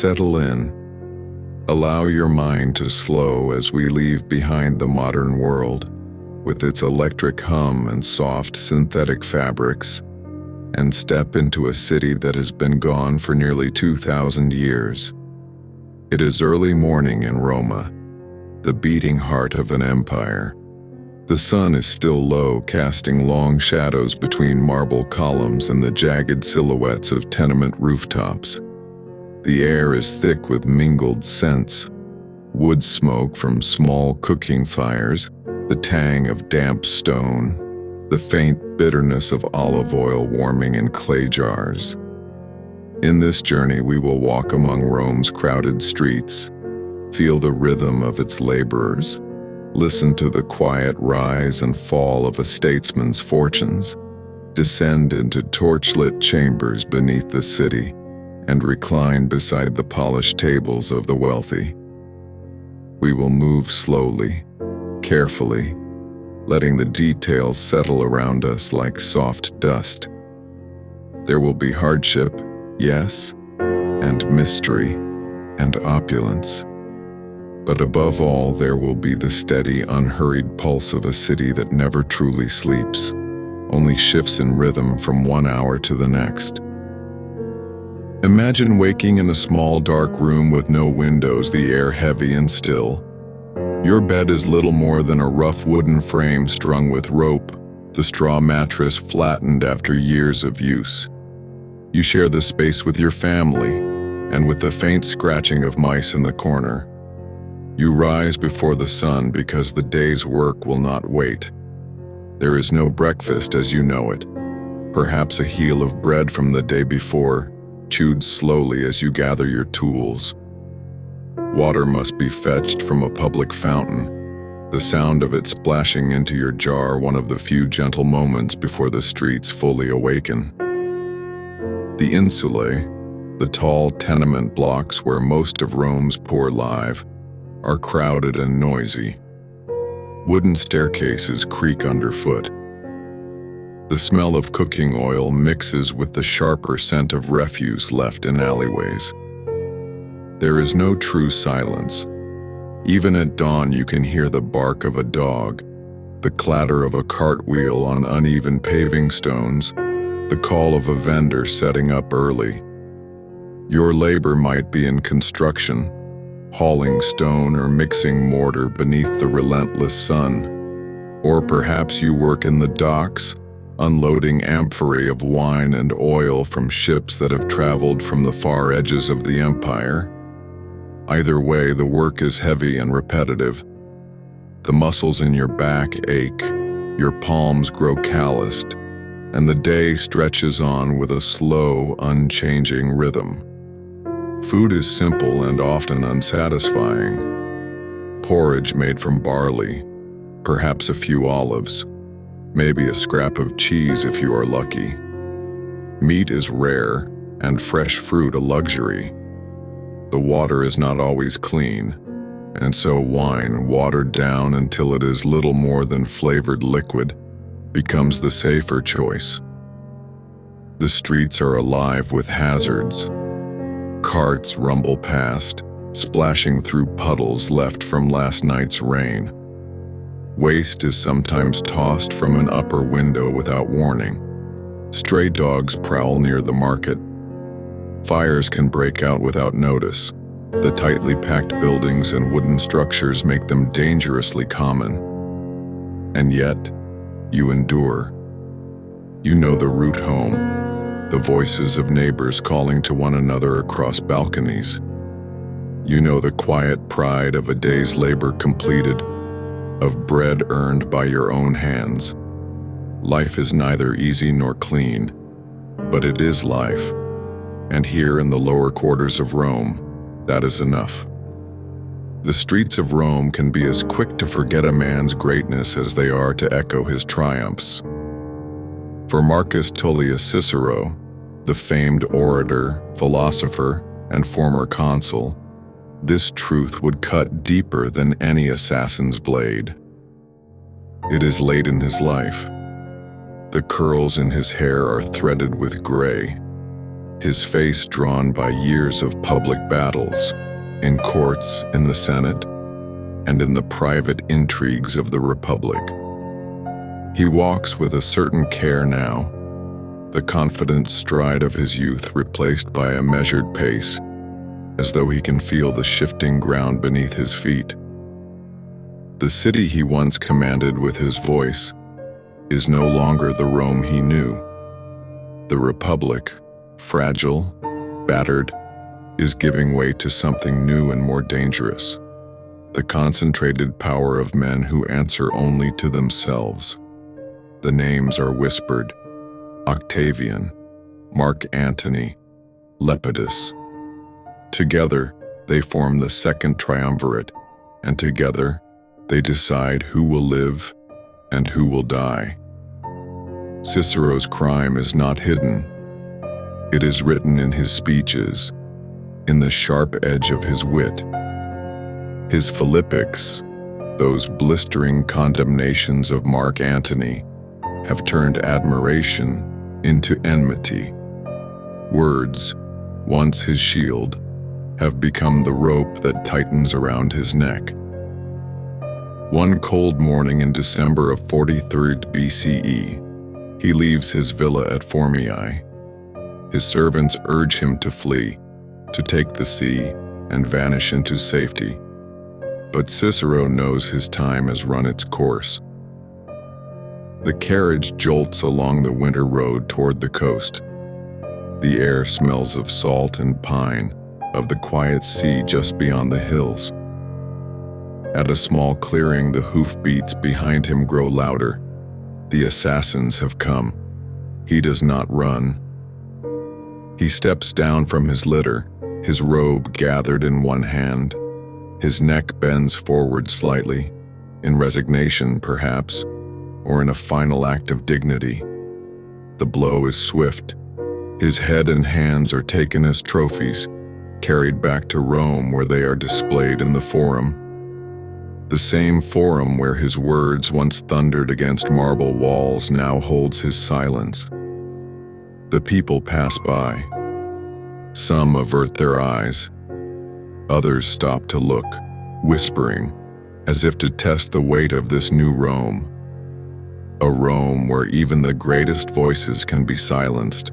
Settle in. Allow your mind to slow as we leave behind the modern world, with its electric hum and soft synthetic fabrics, and step into a city that has been gone for nearly 2,000 years. It is early morning in Roma, the beating heart of an empire. The sun is still low, casting long shadows between marble columns and the jagged silhouettes of tenement rooftops. The air is thick with mingled scents: wood smoke from small cooking fires, the tang of damp stone, the faint bitterness of olive oil warming in clay jars. In this journey, we will walk among Rome's crowded streets, feel the rhythm of its laborers, listen to the quiet rise and fall of a statesman's fortunes, descend into torchlit chambers beneath the city, and recline beside the polished tables of the wealthy. We will move slowly, carefully, letting the details settle around us like soft dust. There will be hardship, yes, and mystery, and opulence. But above all, there will be the steady, unhurried pulse of a city that never truly sleeps, only shifts in rhythm from one hour to the next. Imagine waking in a small, dark room with no windows, the air heavy and still. Your bed is little more than a rough wooden frame strung with rope, the straw mattress flattened after years of use. You share the space with your family, and with the faint scratching of mice in the corner. You rise before the sun because the day's work will not wait. There is no breakfast as you know it. Perhaps a heel of bread from the day before, chewed slowly as you gather your tools. Water must be fetched from a public fountain, the sound of it splashing into your jar one of the few gentle moments before the streets fully awaken. The insulae, the tall tenement blocks where most of Rome's poor live, are crowded and noisy. Wooden staircases creak underfoot. The smell of cooking oil mixes with the sharper scent of refuse left in alleyways. There is no true silence. Even at dawn you can hear the bark of a dog, the clatter of a cartwheel on uneven paving stones, the call of a vendor setting up early. Your labor might be in construction, hauling stone or mixing mortar beneath the relentless sun. Or perhaps you work in the docks, unloading amphorae of wine and oil from ships that have traveled from the far edges of the empire. Either way, the work is heavy and repetitive. The muscles in your back ache, your palms grow calloused, and the day stretches on with a slow, unchanging rhythm. Food is simple and often unsatisfying. Porridge made from barley, perhaps a few olives, maybe a scrap of cheese if you are lucky. Meat is rare, and fresh fruit a luxury. The water is not always clean, and so wine, watered down until it is little more than flavored liquid, becomes the safer choice. The streets are alive with hazards. Carts rumble past, splashing through puddles left from last night's rain. Waste is sometimes tossed from an upper window without warning. Stray dogs prowl near the market. Fires can break out without notice. The tightly packed buildings and wooden structures make them dangerously common. And yet, you endure. You know the route home, the voices of neighbors calling to one another across balconies. You know the quiet pride of a day's labor completed, of bread earned by your own hands. Life is neither easy nor clean, but it is life. And here in the lower quarters of Rome, that is enough. The streets of Rome can be as quick to forget a man's greatness as they are to echo his triumphs. For Marcus Tullius Cicero, the famed orator, philosopher, and former consul, this truth would cut deeper than any assassin's blade. It is late in his life. The curls in his hair are threaded with gray. his face drawn by years of public battles, in courts, in the Senate, and in the private intrigues of the Republic. He walks with a certain care now, the confident stride of his youth replaced by a measured pace, as though he can feel the shifting ground beneath his feet. The city he once commanded with his voice is no longer the Rome he knew. The Republic, fragile, battered, is giving way to something new and more dangerous. The concentrated power of men who answer only to themselves. The names are whispered: Octavian, Mark Antony, Lepidus. Together, they form the second triumvirate, and together, they decide who will live and who will die. Cicero's crime is not hidden. It is written in his speeches, in the sharp edge of his wit. His Philippics, those blistering condemnations of Mark Antony, have turned admiration into enmity. Words, once his shield, have become the rope that tightens around his neck. One cold morning in December of 43 BCE, he leaves his villa at Formiae. His servants urge him to flee, to take the sea and vanish into safety. But Cicero knows his time has run its course. The carriage jolts along the winter road toward the coast. The air smells of salt and pine, of the quiet sea just beyond the hills. At a small clearing, the hoofbeats behind him grow louder. The assassins have come. He does not run. He steps down from his litter, his robe gathered in one hand. His neck bends forward slightly, in resignation perhaps, or in a final act of dignity. The blow is swift. His head and hands are taken as trophies, carried back to Rome where they are displayed in the Forum. The same Forum where his words once thundered against marble walls now holds his silence. The people pass by. Some avert their eyes. Others stop to look, whispering, as if to test the weight of this new Rome. A Rome where even the greatest voices can be silenced,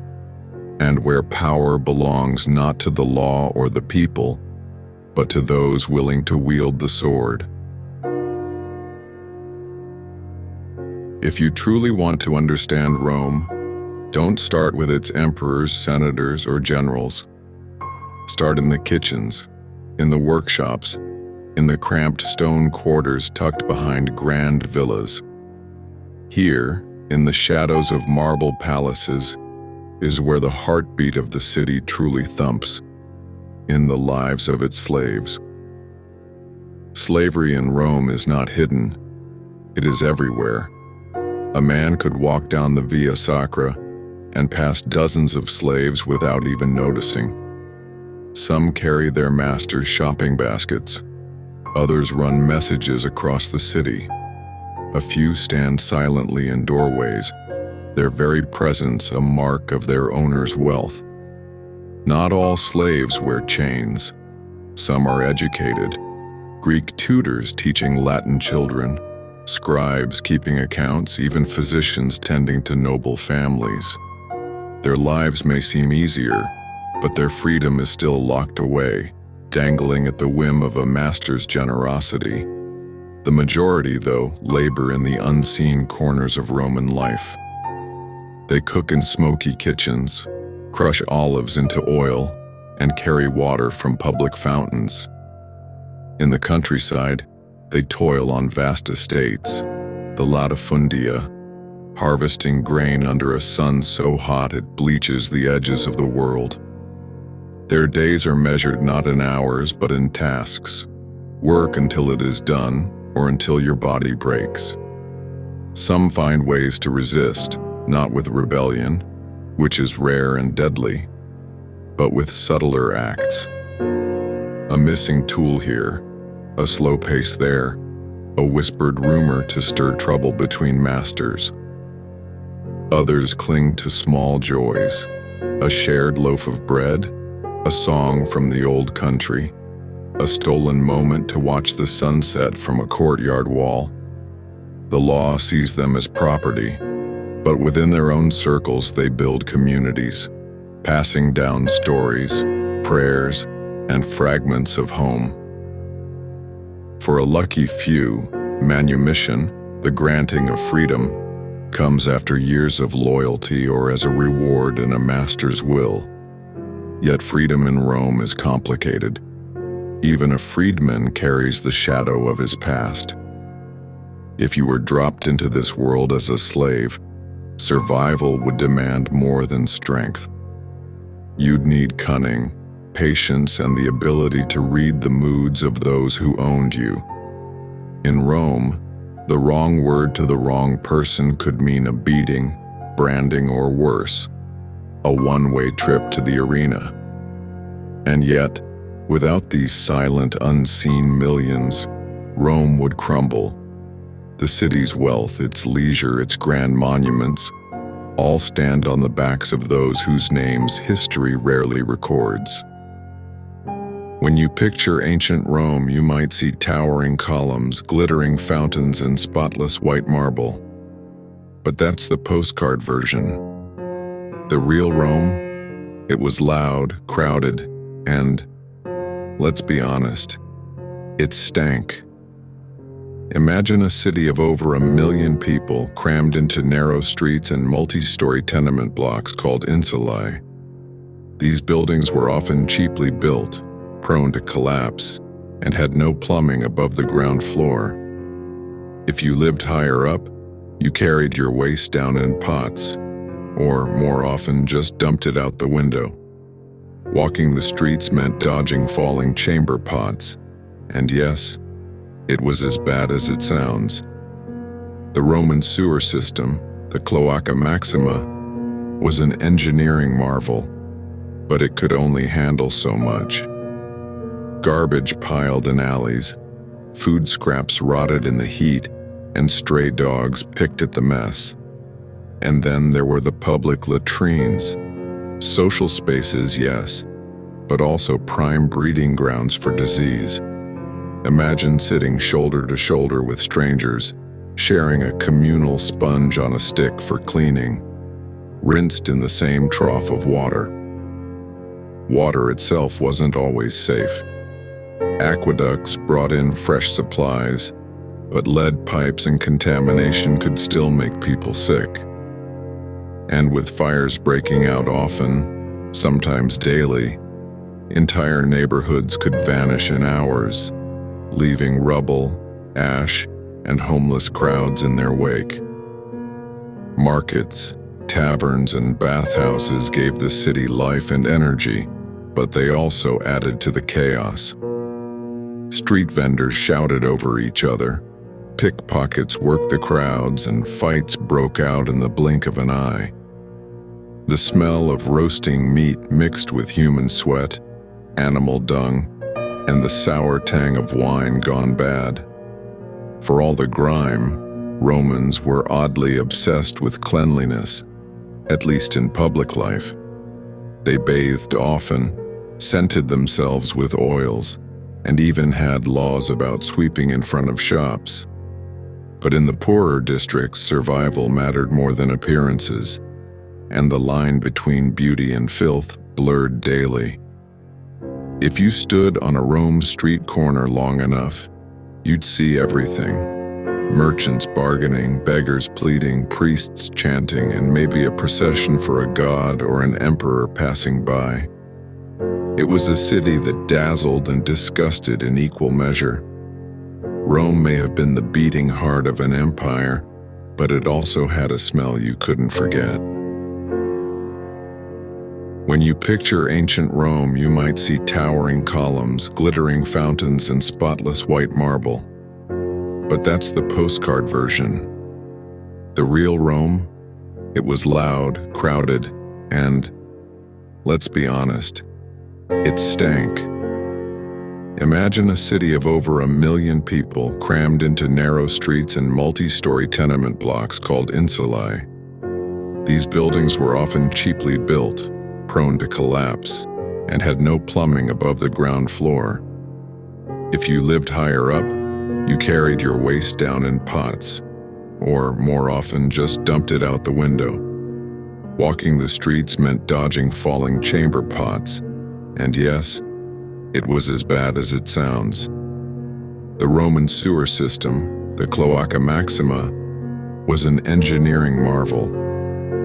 and where power belongs not to the law or the people, but to those willing to wield the sword. If you truly want to understand Rome, don't start with its emperors, senators, or generals. Start in the kitchens, in the workshops, in the cramped stone quarters tucked behind grand villas. Here, in the shadows of marble palaces, is where the heartbeat of the city truly thumps, in the lives of its slaves. Slavery in Rome is not hidden. It is everywhere. A man could walk down the Via Sacra and pass dozens of slaves without even noticing. Some carry their masters' shopping baskets. Others run messages across the city. A few stand silently in doorways, their very presence a mark of their owner's wealth. Not all slaves wear chains. Some are educated. Greek tutors teaching Latin children, scribes keeping accounts, even physicians tending to noble families. Their lives may seem easier, but their freedom is still locked away, dangling at the whim of a master's generosity. The majority, though, labor in the unseen corners of Roman life. They cook in smoky kitchens, crush olives into oil, and carry water from public fountains. In the countryside, they toil on vast estates, the latifundia, harvesting grain under a sun so hot it bleaches the edges of the world. Their days are measured not in hours but in tasks. Work until it is done, or until your body breaks. Some find ways to resist, not with rebellion, which is rare and deadly, but with subtler acts. A missing tool here, a slow pace there, a whispered rumor to stir trouble between masters. Others cling to small joys, A shared loaf of bread, a song from the old country, a stolen moment to watch the sunset from a courtyard wall. The law sees them as property, but within their own circles they build communities, passing down stories, prayers, and fragments of home. For a lucky few, manumission, the granting of freedom, comes after years of loyalty or as a reward in a master's will. Yet freedom in Rome is complicated. Even a freedman carries the shadow of his past. If you were dropped into this world as a slave, survival would demand more than strength. You'd need cunning, patience, and the ability to read the moods of those who owned you. In Rome, the wrong word to the wrong person could mean a beating, branding, or worse, a one-way trip to the arena. And yet, without these silent, unseen millions, Rome would crumble. The city's wealth, its leisure, its grand monuments, all stand on the backs of those whose names history rarely records. When you picture ancient Rome, you might see towering columns, glittering fountains, and spotless white marble. But that's the postcard version. The real Rome? It was loud, crowded, and, let's be honest, it stank. Imagine a city of over 1 million people crammed into narrow streets and multi-story tenement blocks called insulae. These buildings were often cheaply built, prone to collapse, and had no plumbing above the ground floor. If you lived higher up, you carried your waste down in pots, or more often just dumped it out the window. Walking the streets meant dodging falling chamber pots, and yes, it was as bad as it sounds. The Roman sewer system, the Cloaca Maxima, was an engineering marvel, but it could only handle so much. Garbage piled in alleys, food scraps rotted in the heat, and stray dogs picked at the mess. And then there were the public latrines. Social spaces, yes, but also prime breeding grounds for disease. Imagine sitting shoulder to shoulder with strangers, sharing a communal sponge on a stick for cleaning, rinsed in the same trough of water. Water itself wasn't always safe. Aqueducts brought in fresh supplies, but lead pipes and contamination could still make people sick. And with fires breaking out often, sometimes daily, entire neighborhoods could vanish in hours, leaving rubble, ash, and homeless crowds in their wake. Markets, taverns, and bathhouses gave the city life and energy, but they also added to the chaos. Street vendors shouted over each other, pickpockets worked the crowds, and fights broke out in the blink of an eye. The smell of roasting meat mixed with human sweat, animal dung, and the sour tang of wine gone bad. For all the grime, Romans were oddly obsessed with cleanliness, at least in public life. They bathed often, scented themselves with oils, and even had laws about sweeping in front of shops. But in the poorer districts, survival mattered more than appearances, and the line between beauty and filth blurred daily. If you stood on a Rome street corner long enough, you'd see everything. Merchants bargaining, beggars pleading, priests chanting, and maybe a procession for a god or an emperor passing by. It was a city that dazzled and disgusted in equal measure. Rome may have been the beating heart of an empire, but it also had a smell you couldn't forget. When you picture ancient Rome, you might see towering columns, glittering fountains, and spotless white marble. But that's the postcard version. The real Rome? It was loud, crowded, and, let's be honest, it stank. Imagine a city of over 1 million people crammed into narrow streets and multi-story tenement blocks called insulae. These buildings were often cheaply built, prone to collapse, and had no plumbing above the ground floor. If you lived higher up, you carried your waste down in pots, or more often just dumped it out the window. Walking the streets meant dodging falling chamber pots, and yes, it was as bad as it sounds. The Roman sewer system, the Cloaca Maxima, was an engineering marvel,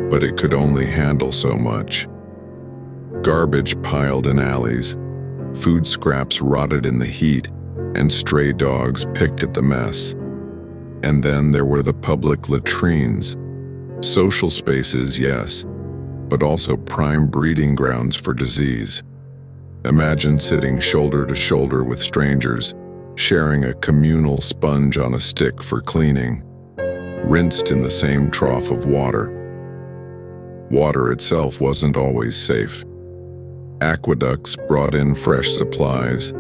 but it could only handle so much. Garbage piled in alleys, food scraps rotted in the heat, and stray dogs picked at the mess. And then there were the public latrines. Social spaces, yes, but also prime breeding grounds for disease. Imagine sitting shoulder to shoulder with strangers, sharing a communal sponge on a stick for cleaning, rinsed in the same trough of water. Water itself wasn't always safe. Aqueducts brought in fresh supplies,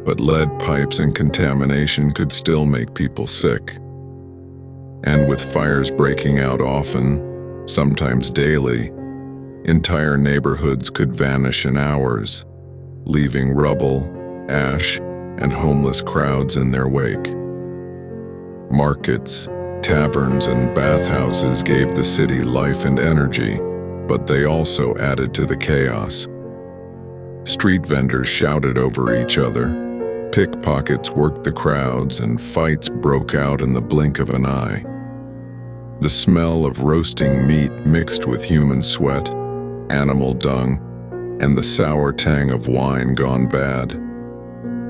but lead pipes and contamination could still make people sick. And with fires breaking out often, sometimes daily, entire neighborhoods could vanish in hours, leaving rubble, ash, and homeless crowds in their wake. Markets, taverns, and bathhouses gave the city life and energy, but they also added to the chaos. Street vendors shouted over each other, pickpockets worked the crowds, and fights broke out in the blink of an eye. The smell of roasting meat mixed with human sweat, animal dung, and the sour tang of wine gone bad.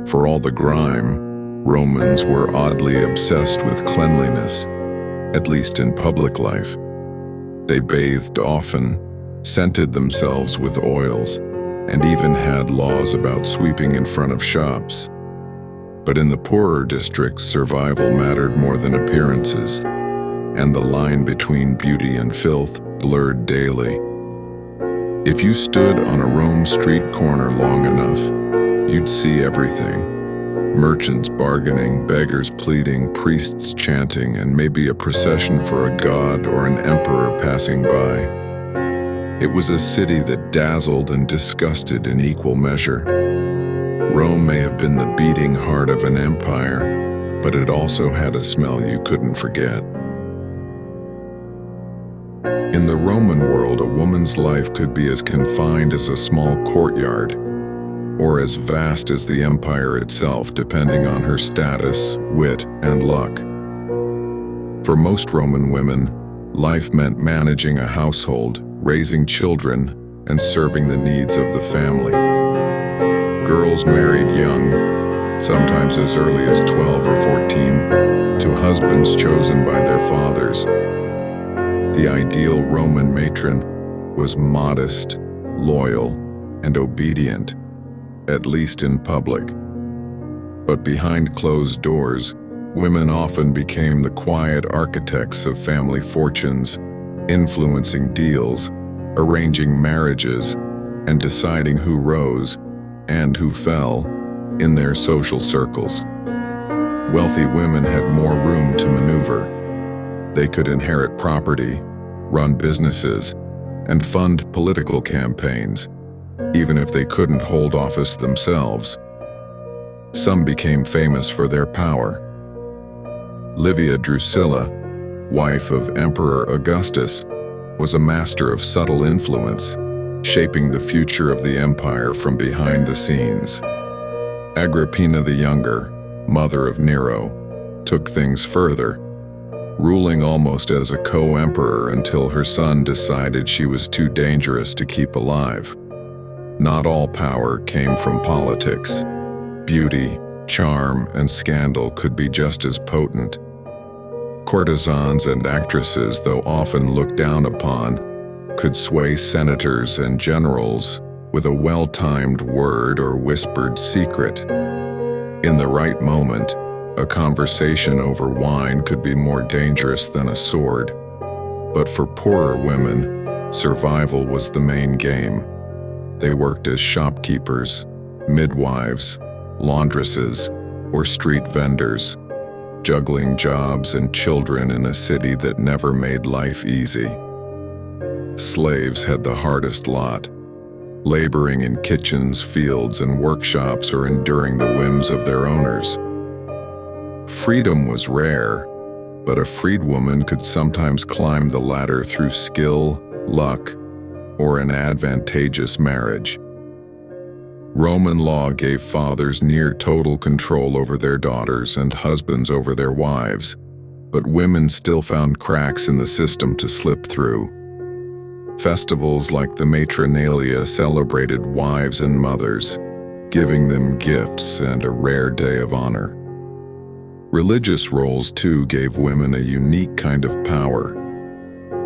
For all the grime, Romans were oddly obsessed with cleanliness, at least in public life. They bathed often, scented themselves with oils, and even had laws about sweeping in front of shops. But in the poorer districts, survival mattered more than appearances, and the line between beauty and filth blurred daily. If you stood on a Rome street corner long enough, you'd see everything. Merchants bargaining, beggars pleading, priests chanting, and maybe a procession for a god or an emperor passing by. It was a city that dazzled and disgusted in equal measure. Rome may have been the beating heart of an empire, but it also had a smell you couldn't forget. In the Roman world, a woman's life could be as confined as a small courtyard, or as vast as the empire itself, depending on her status, wit, and luck. For most Roman women, life meant managing a household, raising children, and serving the needs of the family. Girls married young, sometimes as early as 12 or 14, to husbands chosen by their fathers. The ideal Roman matron was modest, loyal, and obedient, at least in public. But behind closed doors, women often became the quiet architects of family fortunes, influencing deals, arranging marriages, and deciding who rose and who fell in their social circles. Wealthy women had more room to maneuver. They could inherit property, run businesses, and fund political campaigns, even if they couldn't hold office themselves. Some became famous for their power. Livia Drusilla, wife of Emperor Augustus, was a master of subtle influence, shaping the future of the empire from behind the scenes. Agrippina the Younger, mother of Nero, took things further, ruling almost as a co-emperor until her son decided she was too dangerous to keep alive. Not all power came from politics. Beauty, charm, and scandal could be just as potent. Courtesans and actresses, though often looked down upon, could sway senators and generals with a well-timed word or whispered secret. In the right moment, a conversation over wine could be more dangerous than a sword. But for poorer women, survival was the main game. They worked as shopkeepers, midwives, laundresses, or street vendors, juggling jobs and children in a city that never made life easy. Slaves had the hardest lot. laboring in kitchens, fields, and workshops or enduring the whims of their owners. Freedom was rare, but a freed woman could sometimes climb the ladder through skill, luck, or an advantageous marriage. Roman law gave fathers near total control over their daughters and husbands over their wives, but women still found cracks in the system to slip through. Festivals like the Matronalia celebrated wives and mothers, giving them gifts and a rare day of honor. Religious roles, too, gave women a unique kind of power.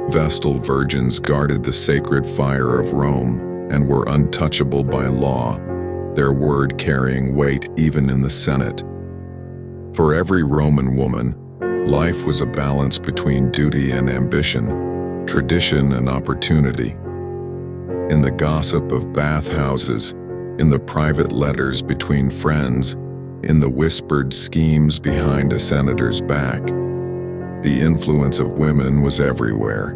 Vestal virgins guarded the sacred fire of Rome and were untouchable by law, their word carrying weight even in the Senate. For every Roman woman, life was a balance between duty and ambition, tradition and opportunity. In the gossip of bathhouses, in the private letters between friends, in the whispered schemes behind a senator's back, the influence of women was everywhere,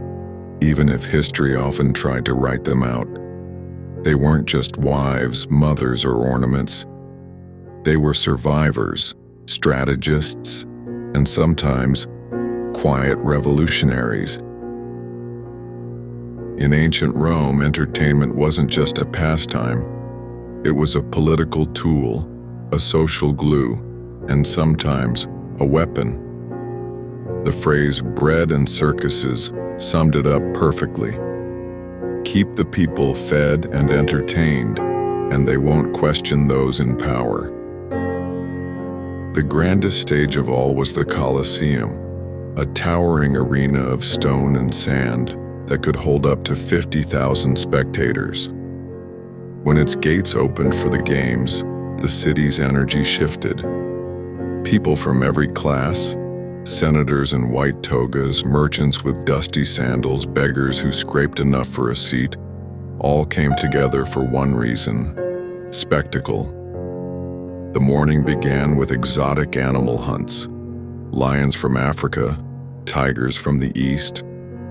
even if history often tried to write them out. They weren't just wives, mothers, or ornaments. They were survivors, strategists, and sometimes quiet revolutionaries. In ancient Rome, entertainment wasn't just a pastime. It was a political tool, a social glue, and sometimes a weapon. The phrase bread and circuses summed it up perfectly. Keep the people fed and entertained, and they won't question those in power. The grandest stage of all was the Colosseum, a towering arena of stone and sand that could hold up to 50,000 spectators. When its gates opened for the games, the city's energy shifted. People from every class, senators in white togas, merchants with dusty sandals, beggars who scraped enough for a seat, all came together for one reason: spectacle. The morning began with exotic animal hunts. Lions from Africa, tigers from the east,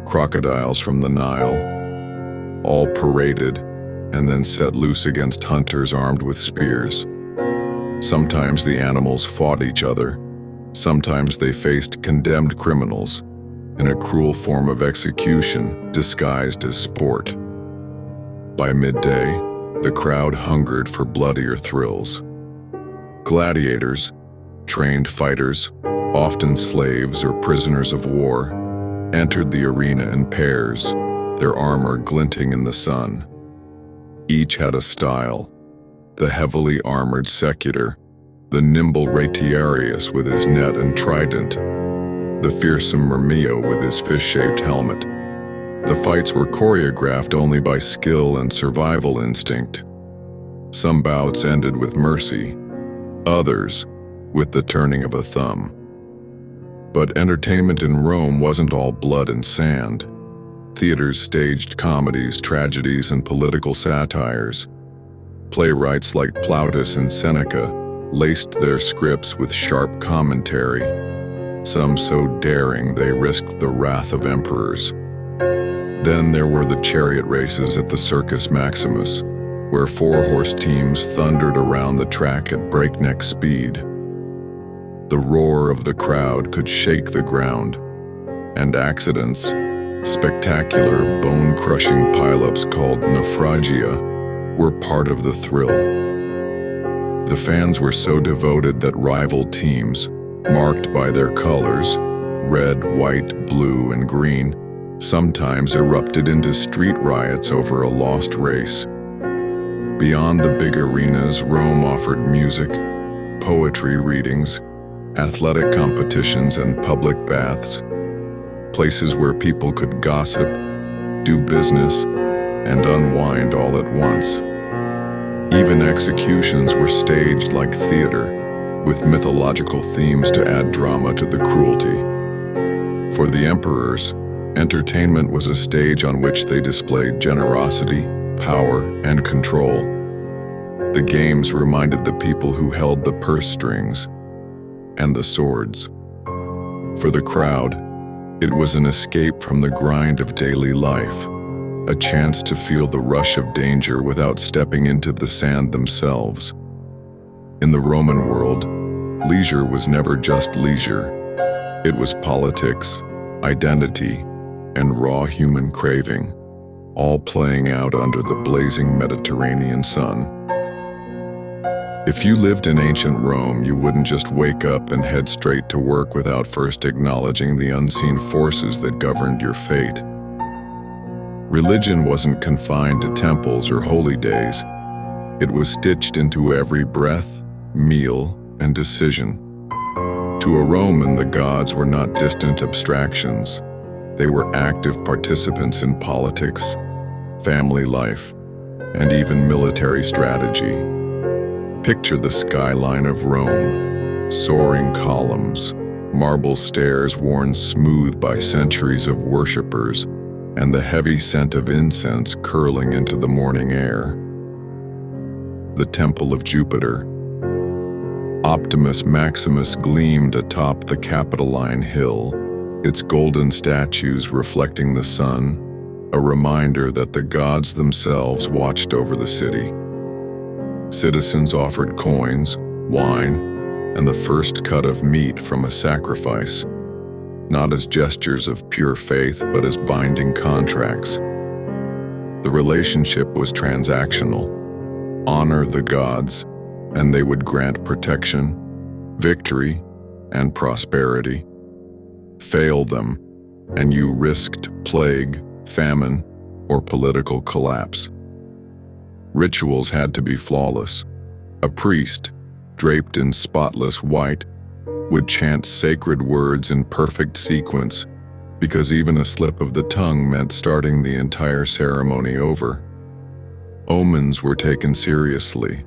crocodiles from the Nile, all paraded and then set loose against hunters armed with spears. Sometimes the animals fought each other. Sometimes they faced condemned criminals in a cruel form of execution disguised as sport. By midday, the crowd hungered for bloodier thrills. Gladiators, trained fighters, often slaves or prisoners of war, entered the arena in pairs, their armor glinting in the sun. Each had a style: the heavily armored secutor, the nimble Retiarius with his net and trident, the fearsome Murmio with his fish-shaped helmet. The fights were choreographed only by skill and survival instinct. Some bouts ended with mercy, others with the turning of a thumb. But entertainment in Rome wasn't all blood and sand. Theaters staged comedies, tragedies, and political satires. Playwrights like Plautus and Seneca laced their scripts with sharp commentary, some so daring they risked the wrath of emperors. Then there were the chariot races at the Circus Maximus, where four-horse teams thundered around the track at breakneck speed. The roar of the crowd could shake the ground, and accidents, spectacular, bone-crushing pileups called naufragia, were part of the thrill. The fans were so devoted that rival teams, marked by their colors, red, white, blue, and green, sometimes erupted into street riots over a lost race. Beyond the big arenas, Rome offered music, poetry readings, athletic competitions, and public baths, places where people could gossip, do business, and unwind all at once. Even executions were staged like theater, with mythological themes to add drama to the cruelty. For the emperors, entertainment was a stage on which they displayed generosity, power, and control. The games reminded the people who held the purse strings and the swords. For the crowd, it was an escape from the grind of daily life. a chance to feel the rush of danger without stepping into the sand themselves. In the Roman world, leisure was never just leisure. It was politics, identity, and raw human craving, all playing out under the blazing Mediterranean sun. If you lived in ancient Rome, you wouldn't just wake up and head straight to work without first acknowledging the unseen forces that governed your fate. Religion wasn't confined to temples or holy days. It was stitched into every breath, meal, and decision. To a Roman, the gods were not distant abstractions. They were active participants in politics, family life, and even military strategy. Picture the skyline of Rome, soaring columns, marble stairs worn smooth by centuries of worshippers, and the heavy scent of incense curling into the morning air. The Temple of Jupiter. Optimus Maximus gleamed atop the Capitoline Hill, its golden statues reflecting the sun, a reminder that the gods themselves watched over the city. Citizens offered coins, wine, and the first cut of meat from a sacrifice, not as gestures of pure faith, but as binding contracts. The relationship was transactional. Honor the gods, and they would grant protection, victory, and prosperity. Fail them, and you risked plague, famine, or political collapse. Rituals had to be flawless. A priest, draped in spotless white, would chant sacred words in perfect sequence, because even a slip of the tongue meant starting the entire ceremony over. Omens were taken seriously.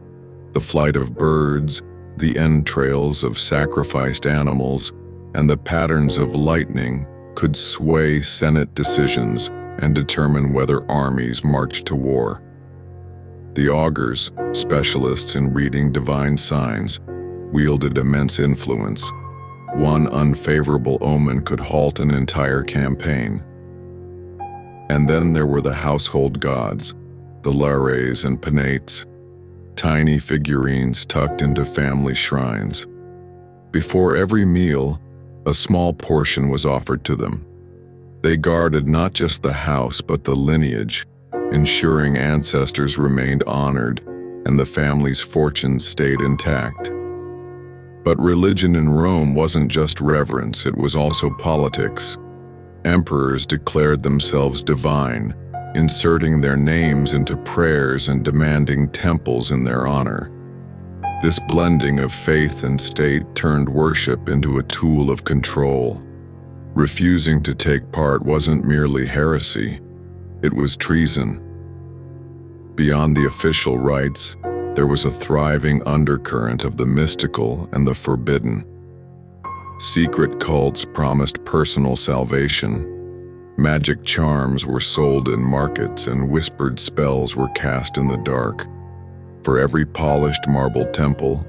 The flight of birds, the entrails of sacrificed animals, and the patterns of lightning could sway Senate decisions and determine whether armies marched to war. The augurs, specialists in reading divine signs, wielded immense influence. One unfavorable omen could halt an entire campaign. And then there were the household gods, the lares and penates, tiny figurines tucked into family shrines. Before every meal, a small portion was offered to them. They guarded not just the house but the lineage, ensuring ancestors remained honored and the family's fortunes stayed intact. But religion in Rome wasn't just reverence, it was also politics. Emperors declared themselves divine, inserting their names into prayers and demanding temples in their honor. This blending of faith and state turned worship into a tool of control. Refusing to take part wasn't merely heresy, it was treason. Beyond the official rites, there was a thriving undercurrent of the mystical and the forbidden. Secret cults promised personal salvation. Magic charms were sold in markets and whispered spells were cast in the dark. For every polished marble temple,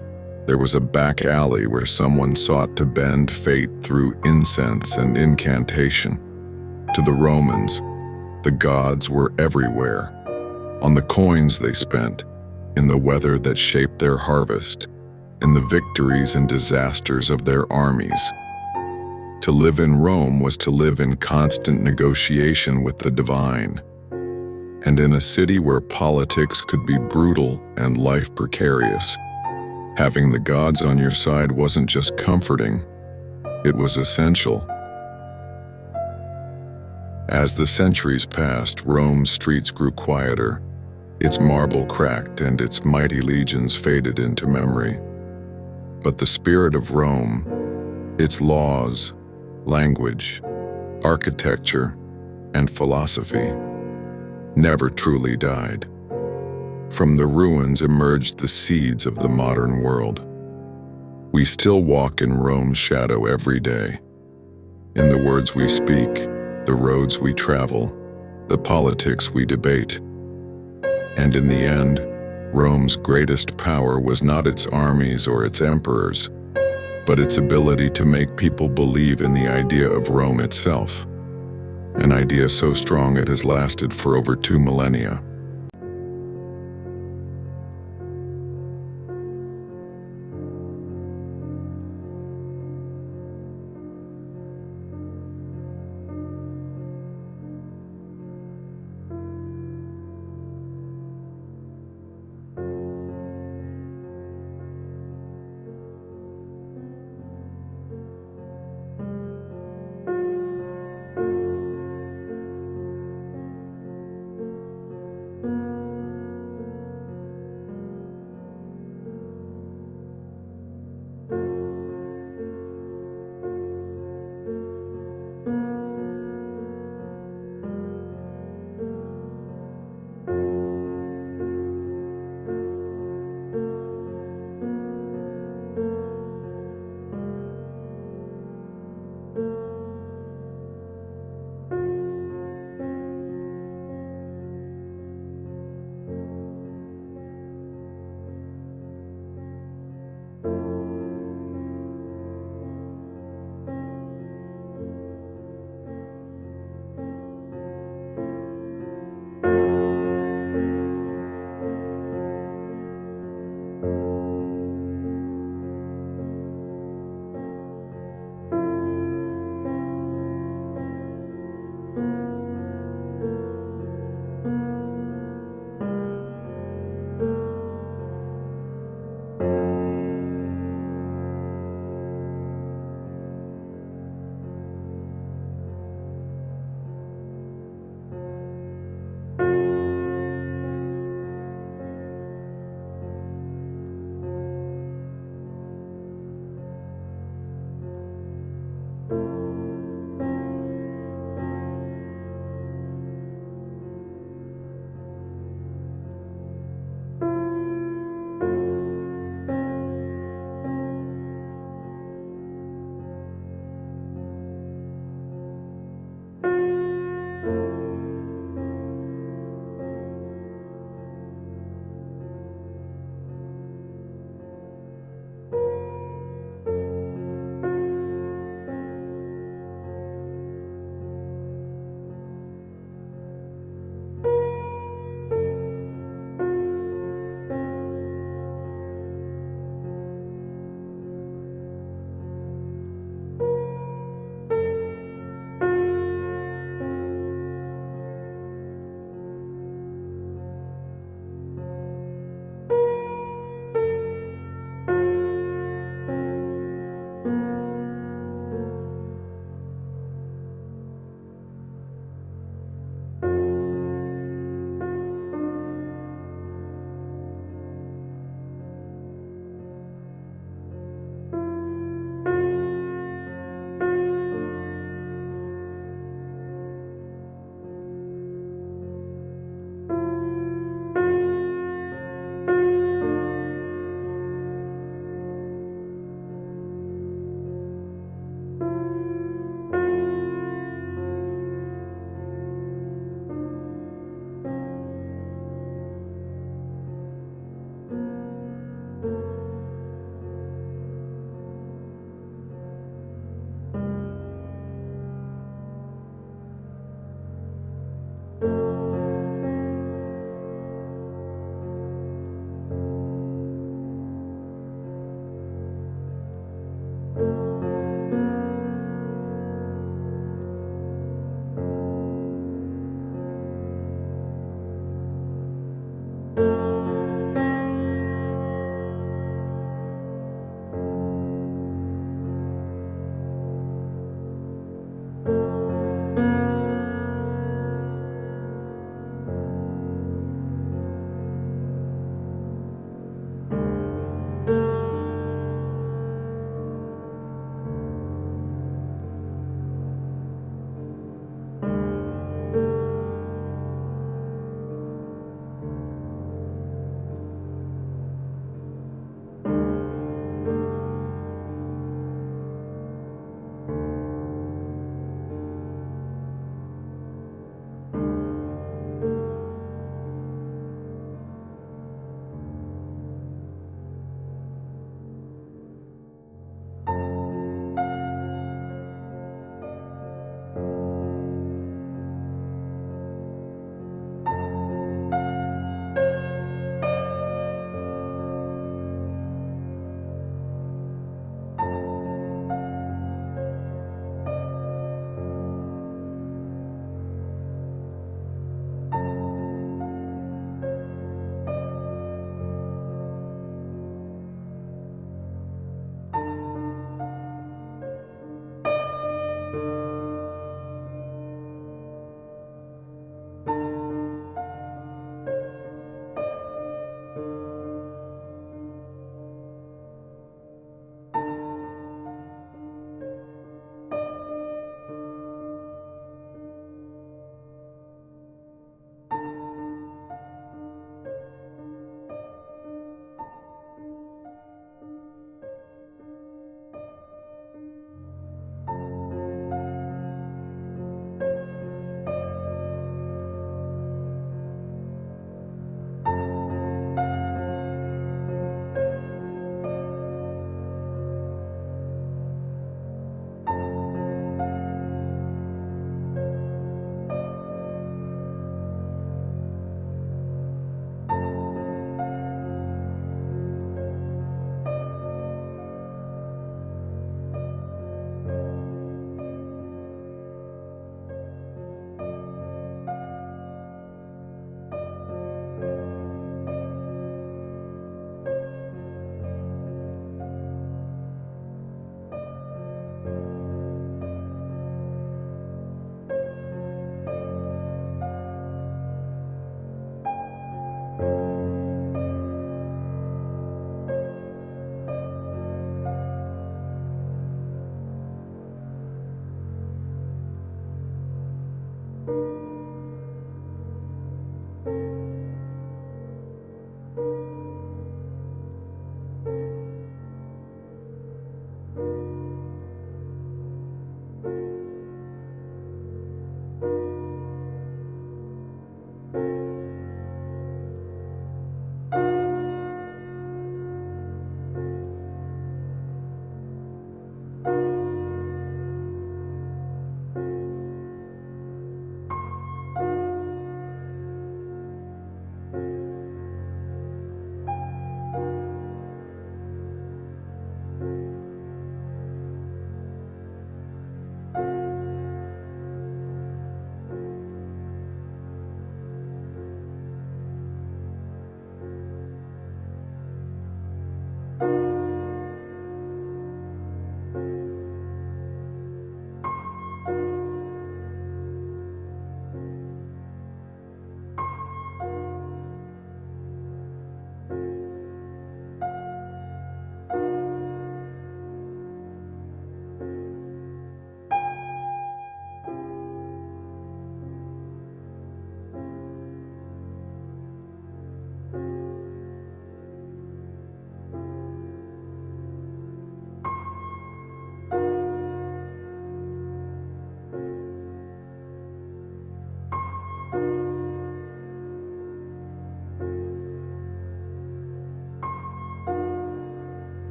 there was a back alley where someone sought to bend fate through incense and incantation. To the Romans, the gods were everywhere, on the coins they spent, in the weather that shaped their harvest, in the victories and disasters of their armies. To live in Rome was to live in constant negotiation with the divine. And in a city where politics could be brutal and life precarious, having the gods on your side wasn't just comforting, it was essential. As the centuries passed, Rome's streets grew quieter. Its marble cracked and its mighty legions faded into memory. But the spirit of Rome, its laws, language, architecture, and philosophy, never truly died. From the ruins emerged the seeds of the modern world. We still walk in Rome's shadow every day. In the words we speak, the roads we travel, the politics we debate. And in the end, Rome's greatest power was not its armies or its emperors, but its ability to make people believe in the idea of Rome itself. an idea so strong it has lasted for over 2 millennia.